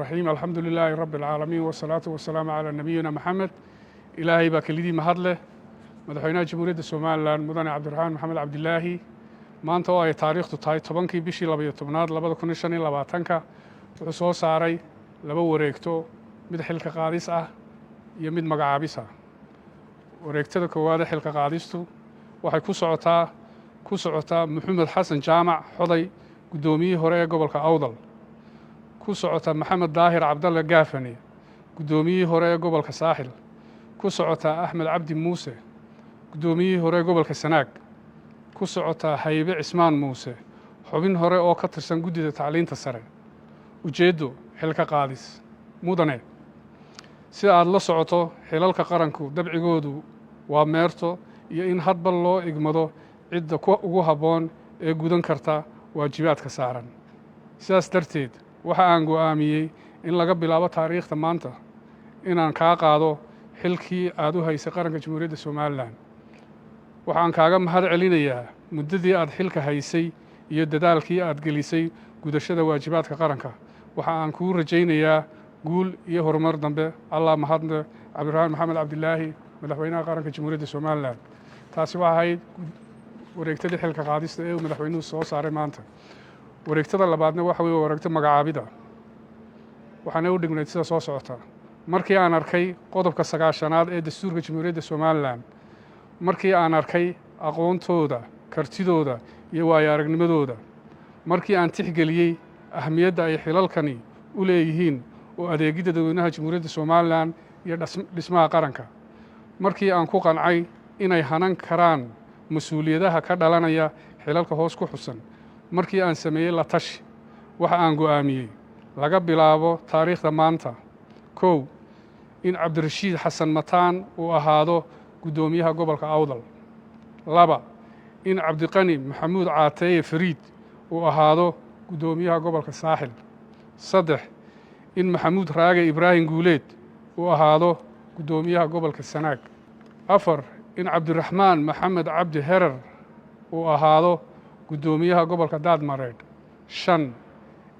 الرحيم الحمد لله رب العالمين والصلاة والسلام على نبينا محمد إلهي باكليدي مهدله مدحوينها جمهورية الصوماليلاند مدن عبد الرحمن محمد عبد الله maanta oo ay taariikhdu tahay 10kii bishii 12aad 2025 wuxuu soo saaray laba wareegto mid xilka qaadis ah iyo mid magacaabis ah wareegtada koowaad xilka qaadistu waxay ku socotaa Maxamed Xasan Jaamac Xoday gudoomiyihii hore ee gobolka Awdal ku socota Maxamed Daahir Cabdalle Gaafani gudoomiyihii hore ee gobolka Saaxil ku socota Axmed Cabdi Muuse gudoomiyihii hore ee gobolka Sanaag ku socota Haybe Cismaan Muuse xubin hore oo ka tirsan guddida tacliinta sare ujeedo xilka qaadis mudane si aad la socoto xilalka qaranku dabcigoodu waa meerto iyo in hadba loo igmado cidda ugu habboon ee gudan karta waajibaadka saaran sidaas darteed waxa aan go'aamiyey in laga bilaabo taariikhda maanta inaan kaa qaado xilkii aad u haysay qaranka Jamhuuriyadda Soomaaliland waxaan kaaga mahad celinayaa muddadii aad xilka haysay iyo dadaalkii aad gelisay gudashada waajibaadka qaranka waxa aan kuu rajaynayaa guul iyo horumar dambe Allah mahadne Cabdiraxmaan Maxamed Cabdilaahi madaxweynaha qaranka Jamhuuriyadda Soomaaliland taasi waa ahayd wareegtadii xilka qaadista ee madaxweynuhu soo saaray maanta wareegtada labaadna waxa weeye wareegto magacaabida waxaana u dhignayd sida soo socota markii aan arkay qodobka 9aad ee dastuurka Jamhuuriyadda Soomaaliland markii aan arkay aqoontooda kartidooda iyo waayo-aragnimadooda markii aan tixgeliyey ahmiyadda ay xilalkani u leeyihiin oo adeegida dadweynaha Jamhuuriyadda Soomaaliland iyo dhismaha qaranka markii aan ku qancay inay hanan karaan mas'uuliyadaha ka dhalanaya xilalka hoos ku xusan markii aan sameeyey la tashi waxa aan go'aamiyey laga bilaabo taariikhda maanta 1 in Cabdirashiid Xasan Mataan uu ahaado gudoomiyaha gobolka Awdal 2 in Cabdiqani Maxamuud Caateeye Fariid uu ahaado gudoomiyaha gobolka Saaxil 3 in Maxamuud Raage Ibraahim Guuleed uu ahaado gudoomiyaha gobolka Sanaag 4 in Cabdiraxmaan Maxamed Cabdi Herer uu ahaado gudoomiyaha gobolka Daadmareed 5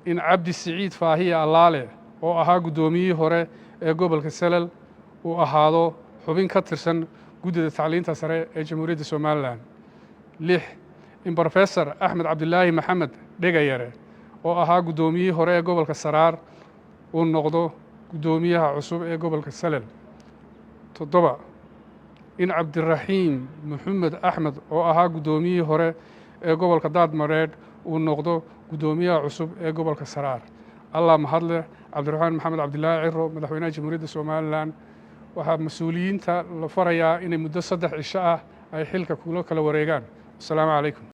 in Cabdi Siciid Faahiye Allaale oo ahaa gudoomiyihii hore ee gobolka Salal uu ahaado xubin ka tirsan guddida tacliinta sare ee Jamhuuriyadda Soomaaliland 6 in Professor Axmed Cabdilaahi Maxamed Dhegayare oo ahaa gudoomiyihii hore ee gobolka Saraar uu noqdo gudoomiyaha cusub ee gobolka Salal 7 in Cabdiraxiim Maxamed Axmed oo ahaa gudoomiyihii hore ee gobolka Daadmareed uu noqdo gudoomiyaha cusub ee gobolka Saraar Allah mahadle Cabdiraxmaan Maxamed Cabdilaahi Ciro madaxweynaha Jamhuuriyadda Soomaaliland waxaa mas'uuliyiinta la farayaa inay muddo 3 cisho ah ay xilka kula kala wareegaan. Assalaamu calaykum.